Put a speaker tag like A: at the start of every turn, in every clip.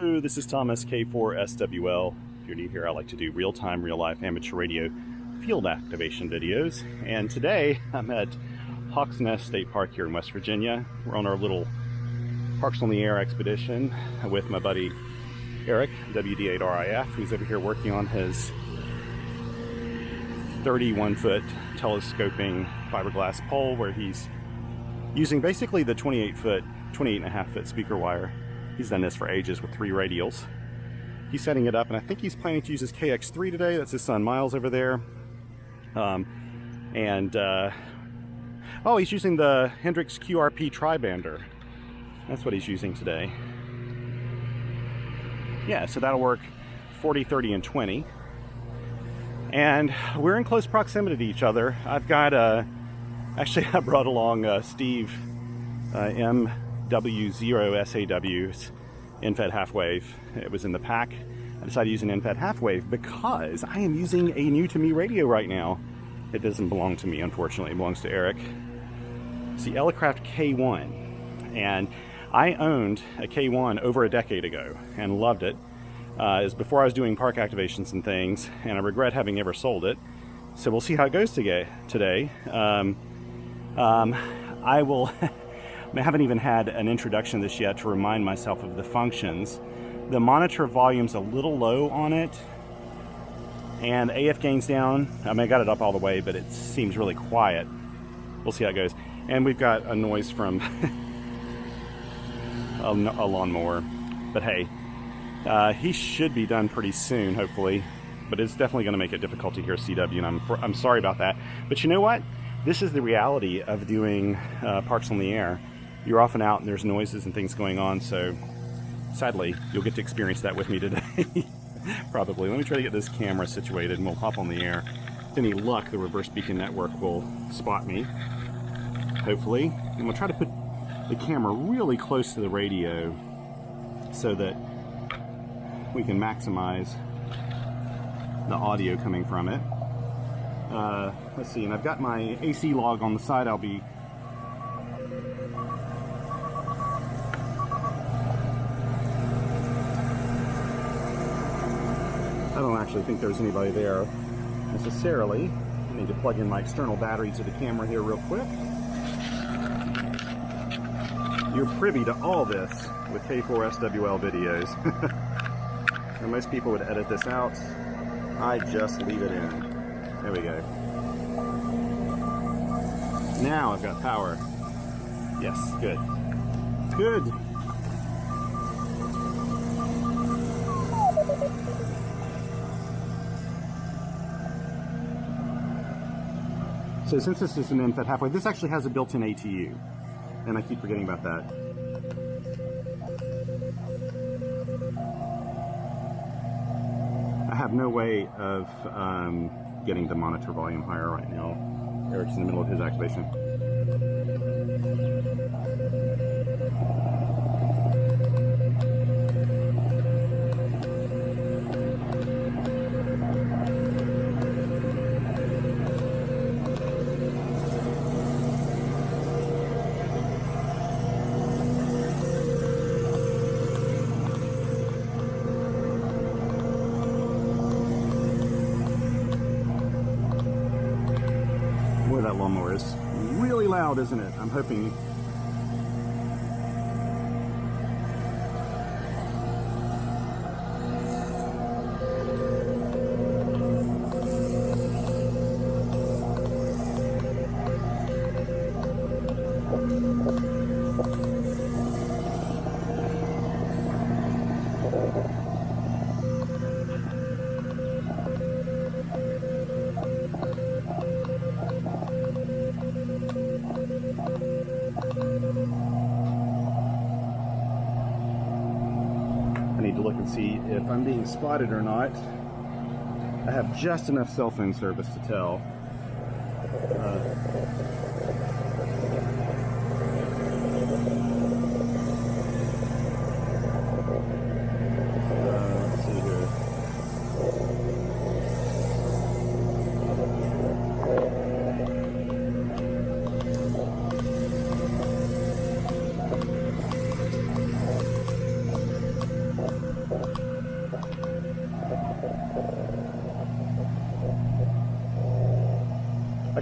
A: Hello, this is Thomas K4SWL. If you're new here, I like to do real-time, real-life amateur radio field activation videos. And today I'm at Hawks Nest State Park here in West Virginia. We're on our little Parks on the Air expedition with my buddy Eric, WD8RIF, who's over here working on his 31-foot telescoping fiberglass pole, where he's using basically the 28.5-foot speaker wire. He's done this for ages with 3 radials. He's setting it up, and I think he's planning to use his KX3 today. That's his son Miles over there. Oh, he's using the Hendrix QRP tri-bander. That's what he's using today. Yeah, so that'll work 40, 30, and 20. And we're in close proximity to each other. I've got, actually I brought along Steve MW0SAW's InFed half wave. It was in the pack. I decided to use an InFed half wave because I am using a new to me radio right now. It doesn't belong to me, unfortunately. It belongs to Eric. It's the Elecraft K1. And I owned a K1 over a decade ago and loved it. It was before I was doing park activations and things, and I regret having ever sold it. So we'll see how it goes today. I haven't even had an introduction to this yet to remind myself of the functions. The monitor volume's a little low on it, and AF gain's down. I mean, I got it up all the way, but it seems really quiet. We'll see how it goes. And we've got a noise from a lawnmower. But hey, he should be done pretty soon, hopefully. But it's definitely going to make it difficult to hear CW, and I'm sorry about that. But you know what? This is the reality of doing Parks on the Air. You're often out and there's noises and things going on, so sadly, you'll get to experience that with me today. Probably. Let me try to get this camera situated and we'll hop on the air. With any luck, the reverse beacon network will spot me, hopefully. And we'll try to put the camera really close to the radio so that we can maximize the audio coming from it. Let's see, and I've got my AC log on the side. I don't actually think there's anybody there necessarily. I need to plug in my external battery to the camera here real quick. You're privy to all this with K4SWL videos. And most people would edit this out. I just leave it in. There we go. Now I've got power. Yes, good. Good. So since this is an InFed halfway, this actually has a built-in ATU. And I keep forgetting about that. I have no way of getting the monitor volume higher right now. Eric's in the middle of his activation. Boy, that lawnmower is really loud, isn't it? I'm hoping. I need to look and see if I'm being spotted or not. I have just enough cell phone service to tell. Let's see here.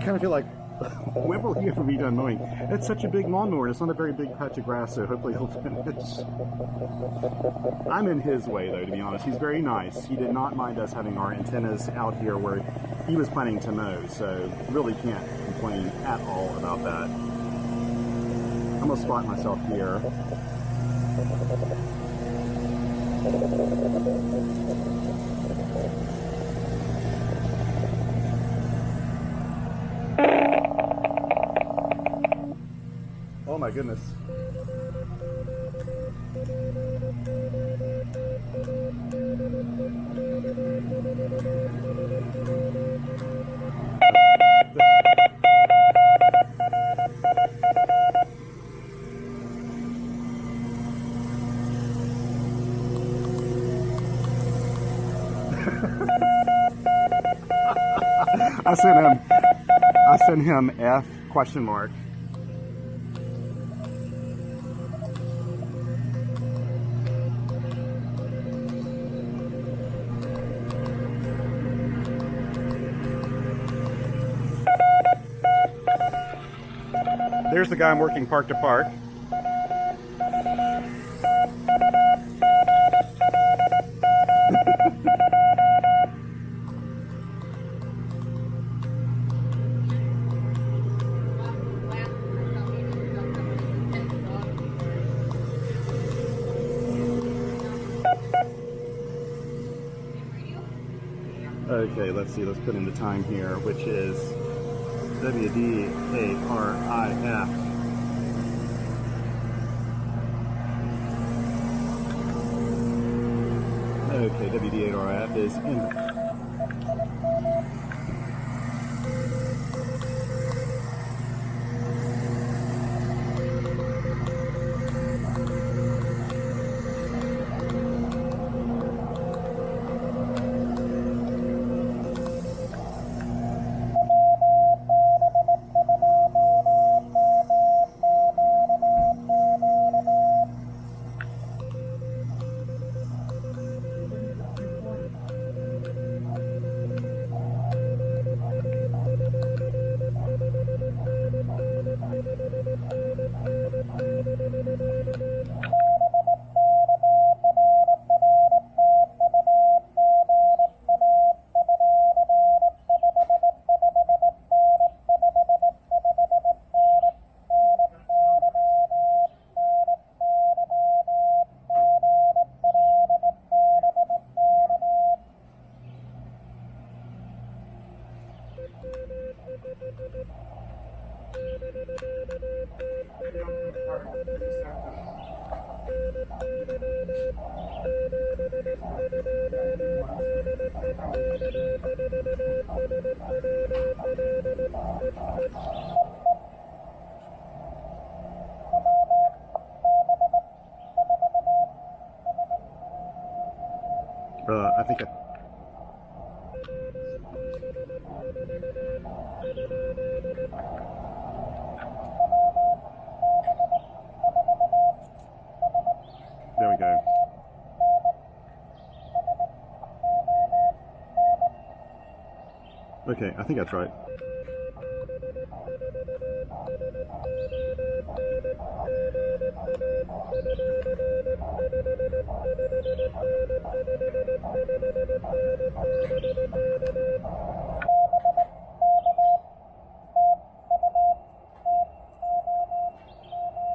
A: kind of feel like, when will he ever be done mowing? It's such a big lawnmower. It's not a very big patch of grass, so hopefully he'll finish. I'm in his way, though, to be honest. He's very nice. He did not mind us having our antennas out here where he was planning to mow, so really can't complain at all about that. I'm going to spot myself here. Oh my goodness. I sent him F question mark. There's the guy I'm working park to park. Okay, let's see, let's put in the time here, which is WD8RIF. Okay, WD8RIF is in. I think there we go. Okay, I think that's right.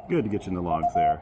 A: Good to get you in the logs there.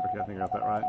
A: Okay, I think I got that right.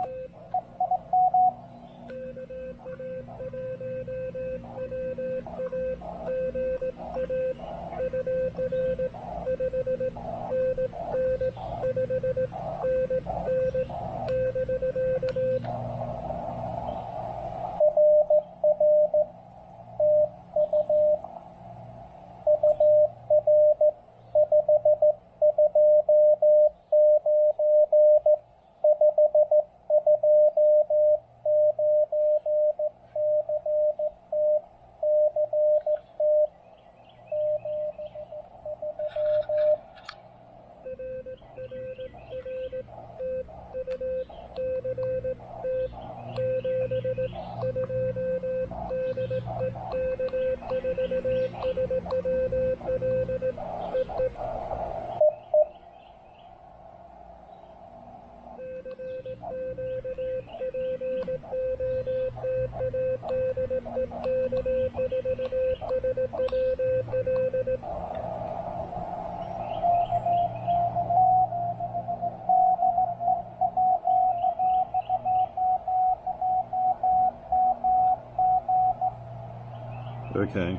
A: Okay.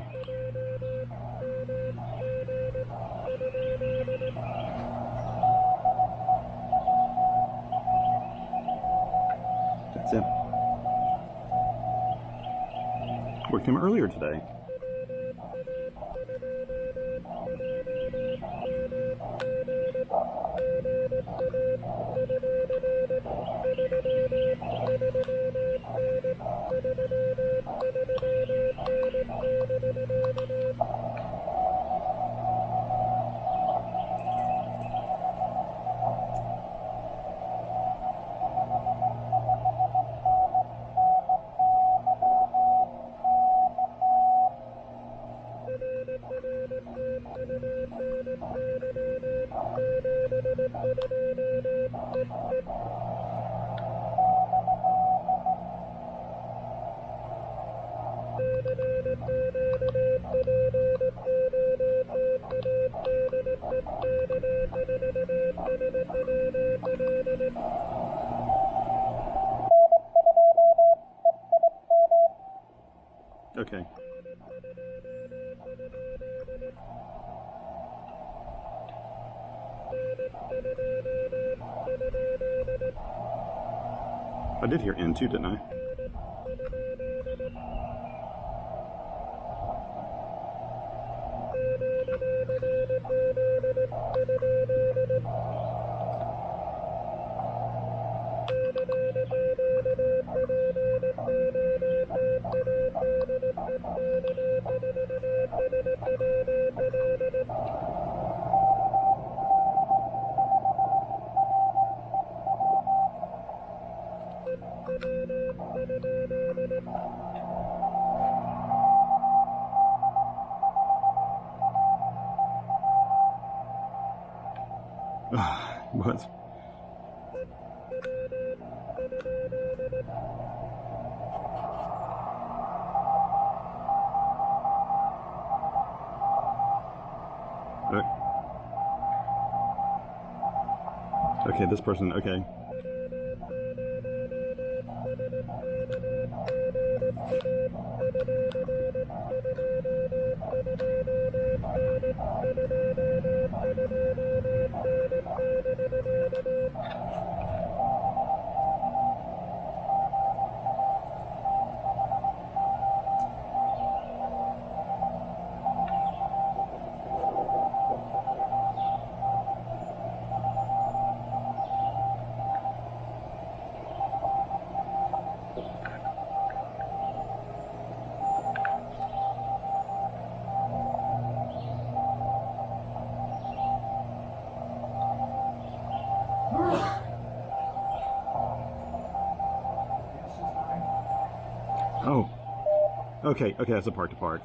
A: That's it. Worked him earlier today. Okay. I did hear N too, didn't I? What? Okay, this person, okay. Oh. Okay, that's a park to park.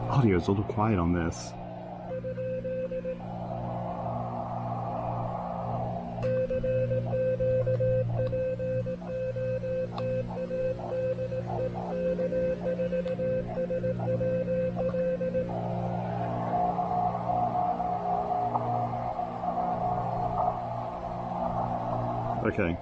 A: Audio is a little quiet on this. Okay.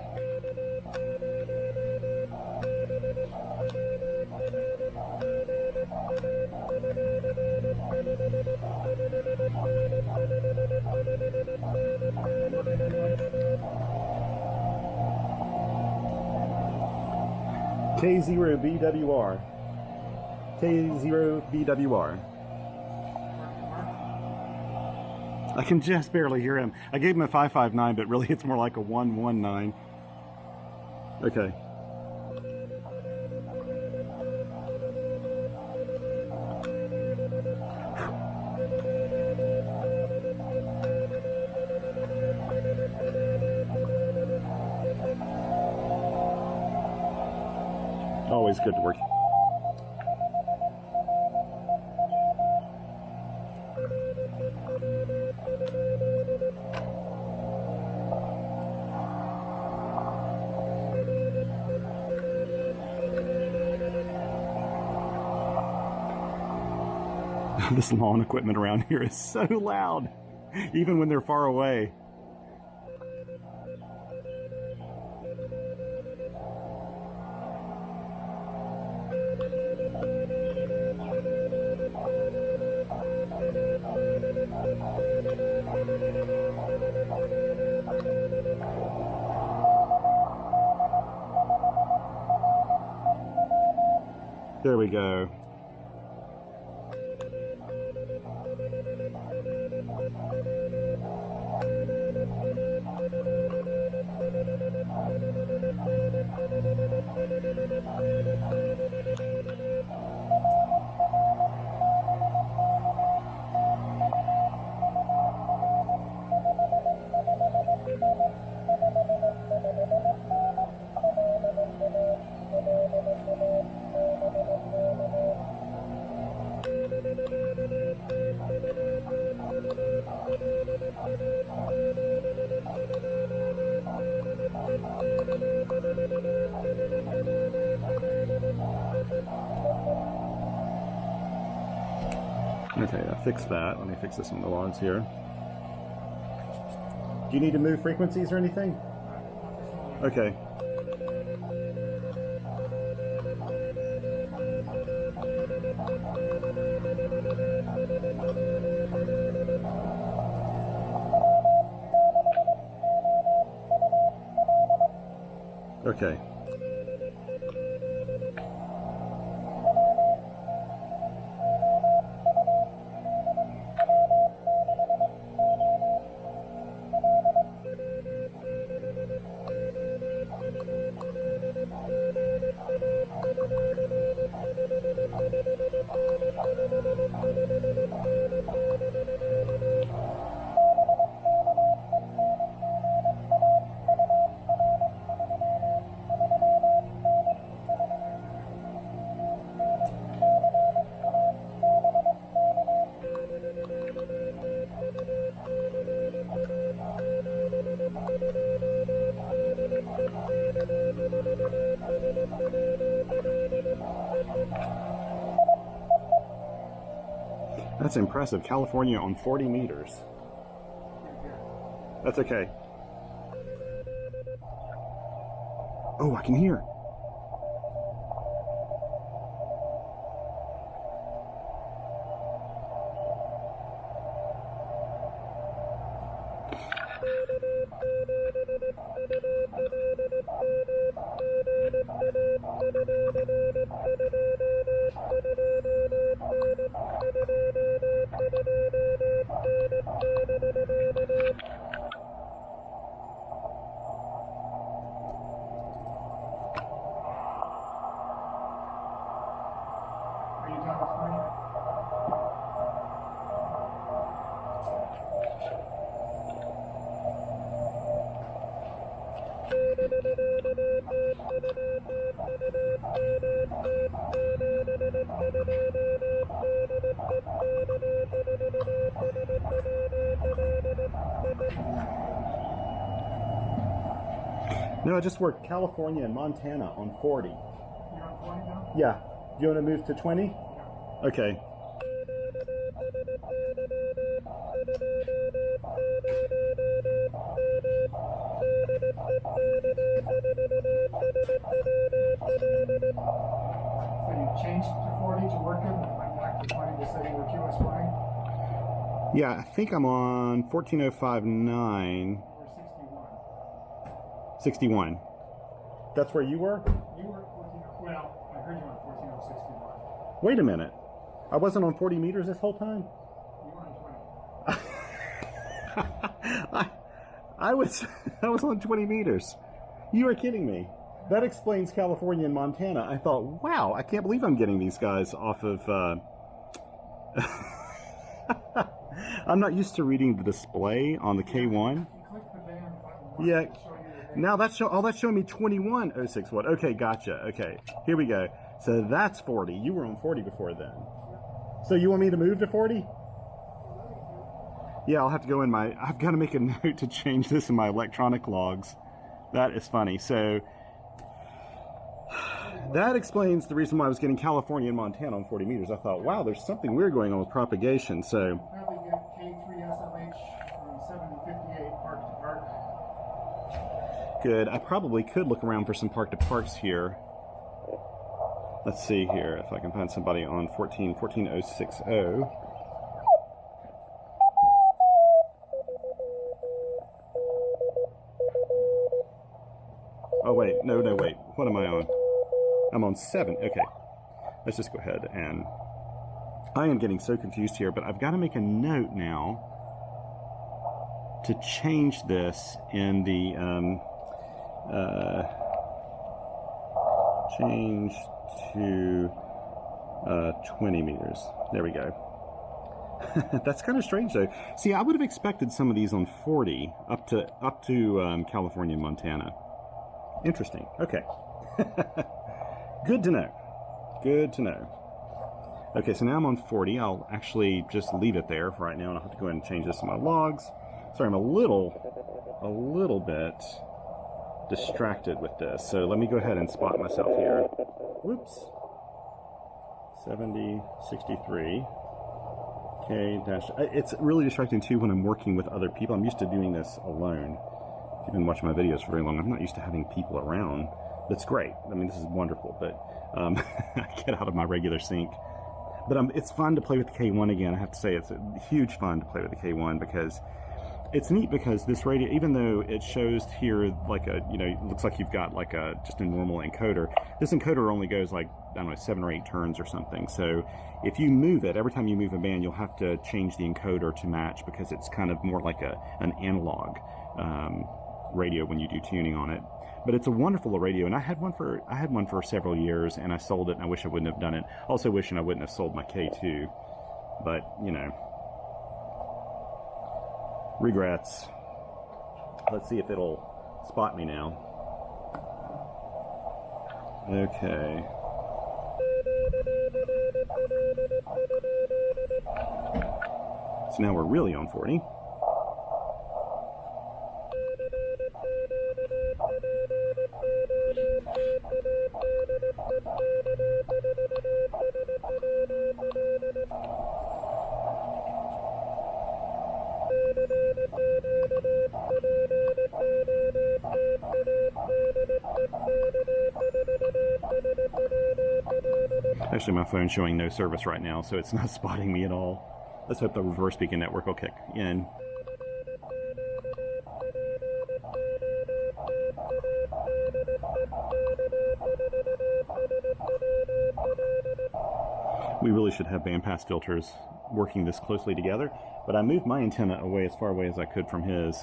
A: K0BWR. K0BWR. I can just barely hear him. I gave him a 559, but really it's more like a 119. Okay. Always good to work. This lawn equipment around here is so loud, even when they're far away. There we go. Okay, I fixed that. Let me fix this on the logs here. Do you need to move frequencies or anything? Okay. Okay. That's impressive. California on 40 meters. That's okay. Oh, I can hear. No, I just worked California and Montana on 40.
B: You're on 20 now?
A: Yeah. Do you want to move to 20?
B: Yeah.
A: Okay.
B: So you changed to 40 to work it and went back to 20 to say you were QS flying?
A: Yeah, I think I'm on 14059.
B: Or 61?
A: 61. That's where you were?
B: You were 1405. Well, I heard you on 1406
A: Wait a minute. I wasn't on 40 meters this whole time?
B: You were on 20.
A: I was I was on 20 meters. You are kidding me. That explains California and Montana. I thought, wow, I can't believe I'm getting these guys off of... I'm not used to reading the display on the K1.
B: You click the band button.
A: Yeah.
B: To show you the
A: Now that's that's showing me 21.061. Okay, gotcha. Okay, here we go. So that's 40. You were on 40 before then. So you want me to move to 40? Yeah, I'll have to go in I've got to make a note to change this in my electronic logs. That is funny. So that explains the reason why I was getting California and Montana on 40 meters. I thought, wow, there's something weird going on with propagation. So
B: Probably get K3SLH on 758 park to park.
A: good. I probably could look around for some park to parks here. Let's see here if I can find somebody on 14060. Oh wait, no, wait. What am I on? I'm on 7. Okay. Let's just go ahead and... I am getting so confused here, but I've got to make a note now to change this in the... change to 20 meters. There we go. That's kind of strange though. See, I would have expected some of these on 40 up to California and Montana. Interesting. Okay. Good to know. Good to know. Okay, so now I'm on 40. I'll actually just leave it there for right now, and I'll have to go ahead and change this in my logs. Sorry, I'm a little bit distracted with this. So let me go ahead and spot myself here. Whoops. 70, 63. K dash. It's really distracting too when I'm working with other people. I'm used to doing this alone. If you've been watching my videos for very long, I'm not used to having people around. That's great. I mean, this is wonderful, but I get out of my regular sync. But it's fun to play with the K1 again. I have to say, it's a huge fun to play with the K1 because it's neat because this radio, even though it shows here like a, it looks like you've got like just a normal encoder, this encoder only goes like, I don't know, 7 or 8 turns or something. So if you move it, every time you move a band, you'll have to change the encoder to match because it's kind of more like an analog radio when you do tuning on it. But it's a wonderful radio, and I had one for several years, and I sold it, and I wish I wouldn't have done it. Also wishing I wouldn't have sold my K2, but regrets. Let's see if it'll spot me now. Okay. So now we're really on 40. Actually, my phone's showing no service right now, so it's not spotting me at all. Let's hope the reverse beacon network will kick in. We really should have bandpass filters working this closely together, but I moved my antenna away as far away as I could from his.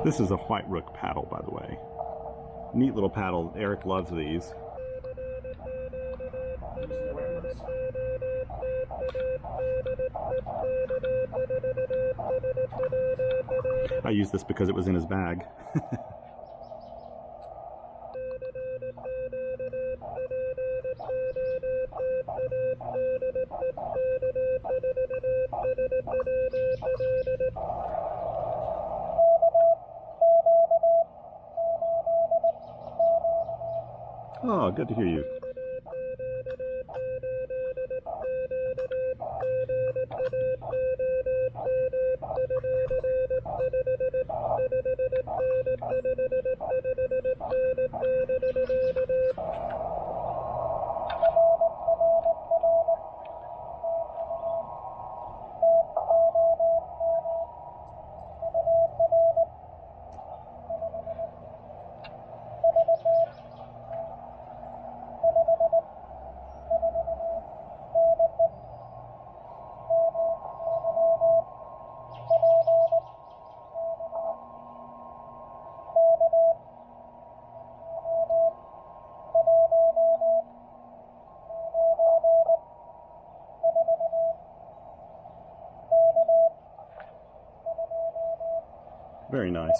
A: This is a white rook paddle, by the way. Neat little paddle. Eric loves these. I used this because it was in his bag. Oh, good to hear you. Very nice.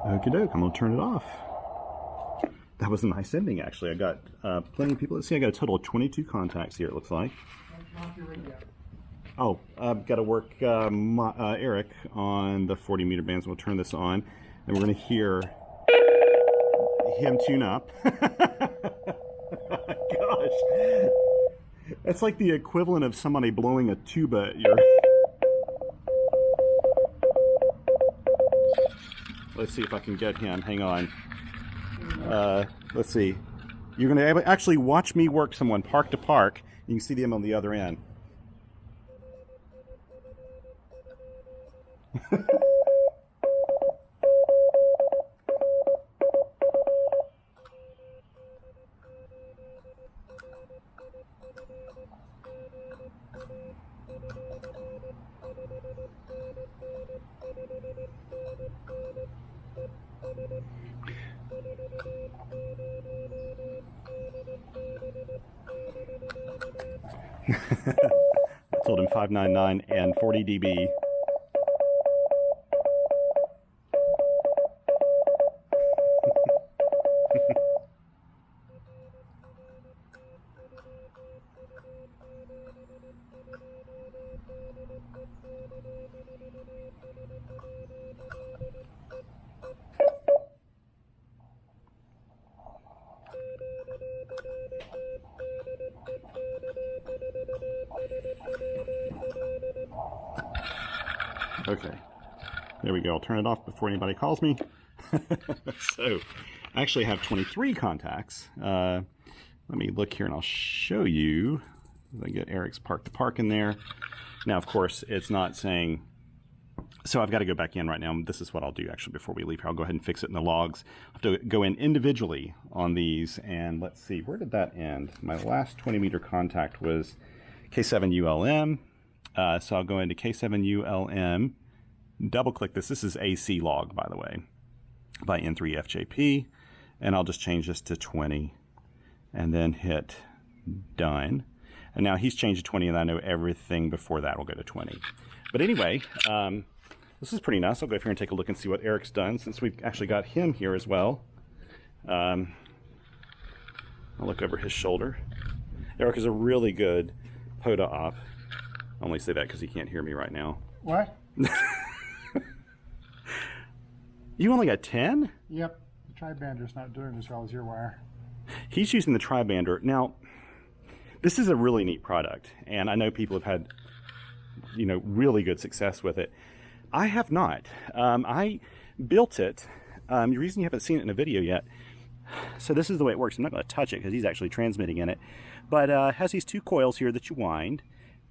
A: Okie doke, I'm gonna turn it off. That was a nice ending, actually. I got plenty of people. Let's see, I got a total of 22 contacts here, it looks like. Oh, I've got to work Eric on the 40 meter bands. We'll turn this on, and we're gonna hear him tune up. Gosh, that's like the equivalent of somebody blowing a tuba at your... Let's see if I can get him. Hang on. Let's see. You're going to actually watch me work someone park to park. You can see them on the other end. I told him 599 and 40 dB. Okay, there we go. I'll turn it off before anybody calls me. So, I actually have 23 contacts. Let me look here and I'll show you. I get Eric's park to park in there. Now, of course, it's not saying... So I've got to go back in right now. This is what I'll do actually before we leave here. I'll go ahead and fix it in the logs. I have to go in individually on these, and let's see, where did that end? My last 20 meter contact was K7ULM. So I'll go into K7ULM, double click this. This is AC log, by the way, by N3FJP, and I'll just change this to 20 and then hit done. And now he's changed to 20, and I know everything before that will go to 20. But anyway, this is pretty nice. I'll go over here and take a look and see what Eric's done, since we've actually got him here as well. I'll look over his shoulder. Eric is a really good POTA op. I only say that because he can't hear me right now.
B: What?
A: You only got 10?
B: Yep. The tri-bander's not doing as well as your wire.
A: He's using the tri-bander. Now, this is a really neat product, and I know people have had, you know, really good success with it. I have not. I built it. The reason you haven't seen it in a video yet, so this is the way it works. I'm not going to touch it because he's actually transmitting in it. But it has these two coils here that you wind,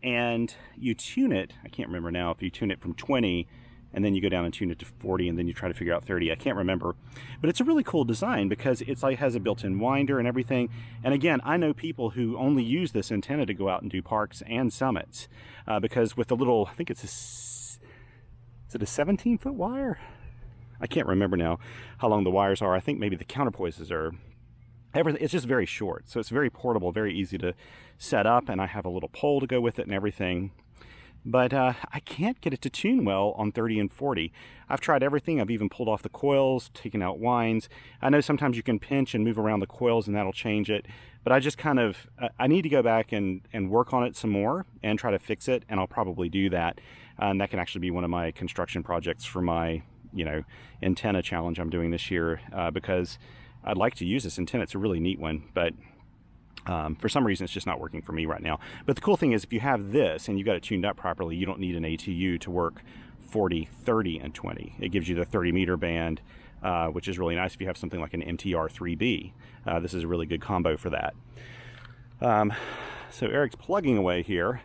A: and you tune it. I can't remember now if you tune it from 20 and then you go down and tune it to 40 and then you try to figure out 30. I can't remember. But it's a really cool design because it's like has a built-in winder and everything. And again, I know people who only use this antenna to go out and do parks and summits because with the little, I think it's is it a 17-foot wire? I can't remember now how long the wires are. I think maybe the counterpoises are everything. It's just very short, so it's very portable, very easy to set up, and I have a little pole to go with it and everything. But I can't get it to tune well on 30 and 40. I've tried everything. I've even pulled off the coils, taken out winds. I know sometimes you can pinch and move around the coils and that'll change it, but I just kind of, I need to go back and work on it some more and try to fix it, and I'll probably do that. And that can actually be one of my construction projects for my antenna challenge I'm doing this year, because I'd like to use this antenna. It's a really neat one, but for some reason it's just not working for me right now. But the cool thing is, if you have this and you got it tuned up properly, you don't need an ATU to work 40, 30, and 20. It gives you the 30-meter band, which is really nice if you have something like an MTR3B. This is a really good combo for that. So Eric's plugging away here.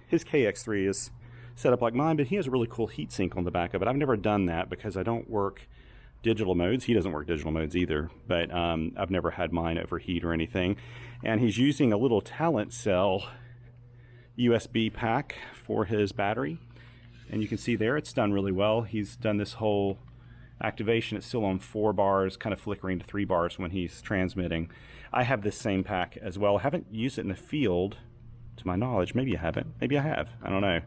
A: His KX3 is set up like mine, but he has a really cool heatsink on the back of it. I've never done that because I don't work digital modes. He doesn't work digital modes either, but I've never had mine overheat or anything. And he's using a little Talent Cell USB pack for his battery. And you can see there, it's done really well. He's done this whole activation. It's still on 4 bars, kind of flickering to 3 bars when he's transmitting. I have this same pack as well. I haven't used it in the field, to my knowledge. Maybe I haven't. Maybe I have. I don't know.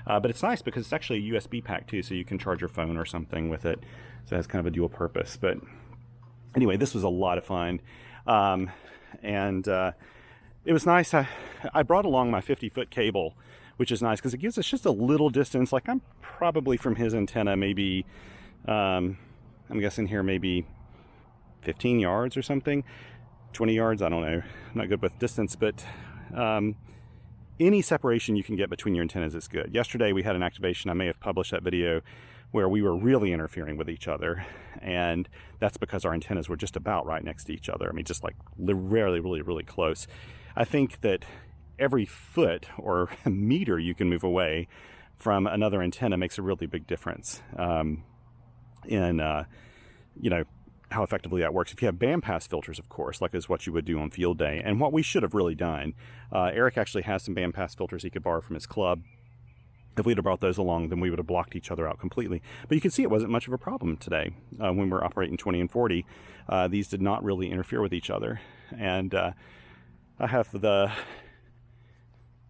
A: But it's nice because it's actually a USB pack too, so you can charge your phone or something with it. So it has kind of a dual purpose. But anyway, this was a lot of fun. It was nice. I brought along my 50-foot cable, which is nice because it gives us just a little distance. Like, I'm probably from his antenna maybe, I'm guessing here maybe 15 yards or something. 20 yards, I don't know. I'm not good with distance, but any separation you can get between your antennas is good. Yesterday we had an activation, I may have published that video, where we were really interfering with each other, and that's because our antennas were just about right next to each other. I mean, just like really close. I think that every foot or meter you can move away from another antenna makes a really big difference in how effectively that works. If you have bandpass filters, of course, like is what you would do on field day, and what we should have really done. Eric actually has some bandpass filters he could borrow from his club. If we'd have brought those along, then we would have blocked each other out completely. But you can see it wasn't much of a problem today when we're operating 20 and 40. These did not really interfere with each other. And I have the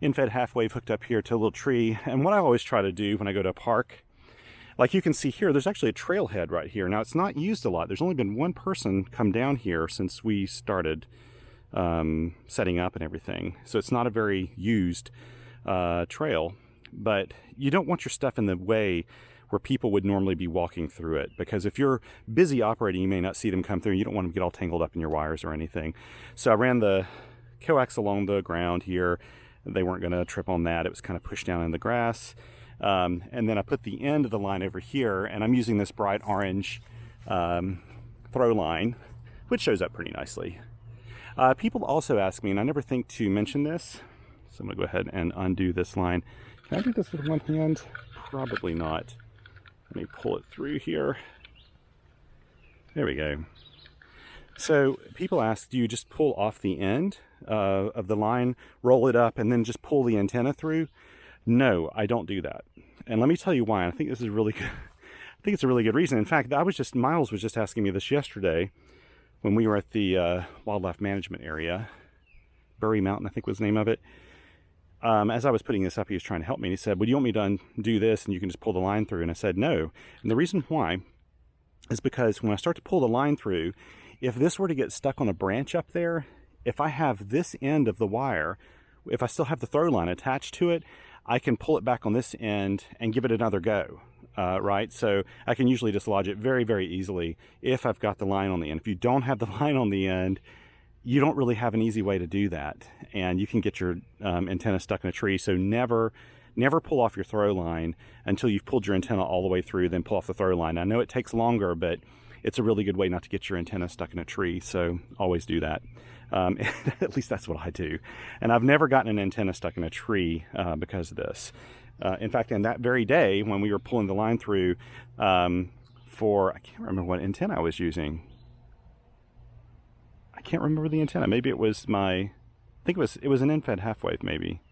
A: in-fed half-wave hooked up here to a little tree. And what I always try to do when I go to a park, like you can see here, there's actually a trailhead right here. Now, it's not used a lot. There's only been one person come down here since we started setting up and everything. So it's not a very used trail. But you don't want your stuff in the way where people would normally be walking through it, because if you're busy operating, you may not see them come through. You don't want them to get all tangled up in your wires or anything. So I ran the coax along the ground here. They weren't going to trip on that. It was kind of pushed down in the grass. And then I put the end of the line over here, and I'm using this bright orange throw line, which shows up pretty nicely. People also ask me, and I never think to mention this, so I'm going to go ahead and undo this line. Can I do this with one hand? Probably not. Let me pull it through here. There we go. So people ask, do you just pull off the end of the line, roll it up, and then just pull the antenna through? No, I don't do that. And let me tell you why. I think this is really good. I think it's a really good reason. In fact, Miles was just asking me this yesterday when we were at the wildlife management area. Bury Mountain, I think was the name of it. As I was putting this up, he was trying to help me, and he said, well, do you want me to undo this and you can just pull the line through? And I said, no. And the reason why is because when I start to pull the line through, if this were to get stuck on a branch up there, if I have this end of the wire, if I still have the throw line attached to it, I can pull it back on this end and give it another go, right? So I can usually dislodge it very easily if I've got the line on the end. If you don't have the line on the end, you don't really have an easy way to do that, and you can get your antenna stuck in a tree. So never pull off your throw line until you've pulled your antenna all the way through, then pull off the throw line. I know it takes longer, but it's a really good way not to get your antenna stuck in a tree, so always do that. At least that's what I do. And I've never gotten an antenna stuck in a tree because of this. In fact, in that very day when we were pulling the line through I can't remember what antenna I was using. I can't remember the antenna. Maybe it was it was an in-fed half-wave maybe.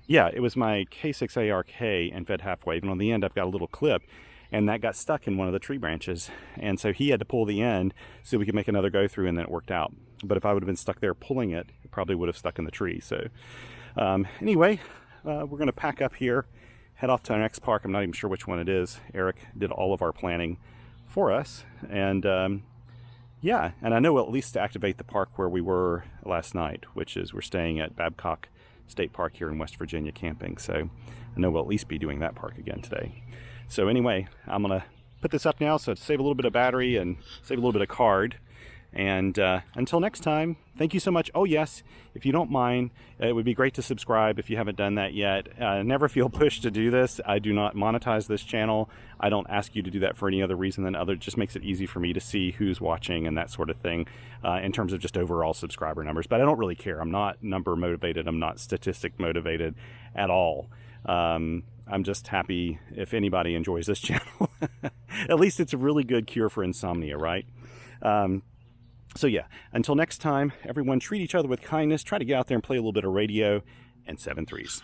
A: Yeah, it was my K6ARK in-fed half-wave, and on the end I've got a little clip, and that got stuck in one of the tree branches. And so he had to pull the end so we could make another go through, and then it worked out. But if I would have been stuck there pulling it, it probably would have stuck in the tree. So anyway, we're going to pack up here, head off to our next park. I'm not even sure which one it is. Eric did all of our planning for us, and yeah, and I know at least to activate the park where we were last night, which is we're staying at Babcock State Park here in West Virginia camping. So I know we'll at least be doing that park again today. So anyway, I'm going to put this up now so to save a little bit of battery and save a little bit of card. And until next time, thank you so much. Oh yes, if you don't mind, it would be great to subscribe if you haven't done that yet. Never feel pushed to do this. I do not monetize this channel. I don't ask you to do that for any other reason than other. It just makes it easy for me to see who's watching and that sort of thing in terms of just overall subscriber numbers. But I don't really care. I'm not number motivated. I'm not statistic motivated at all. I'm just happy if anybody enjoys this channel. At least it's a really good cure for insomnia, right? So yeah, until next time, everyone treat each other with kindness, try to get out there and play a little bit of radio, and 7 threes.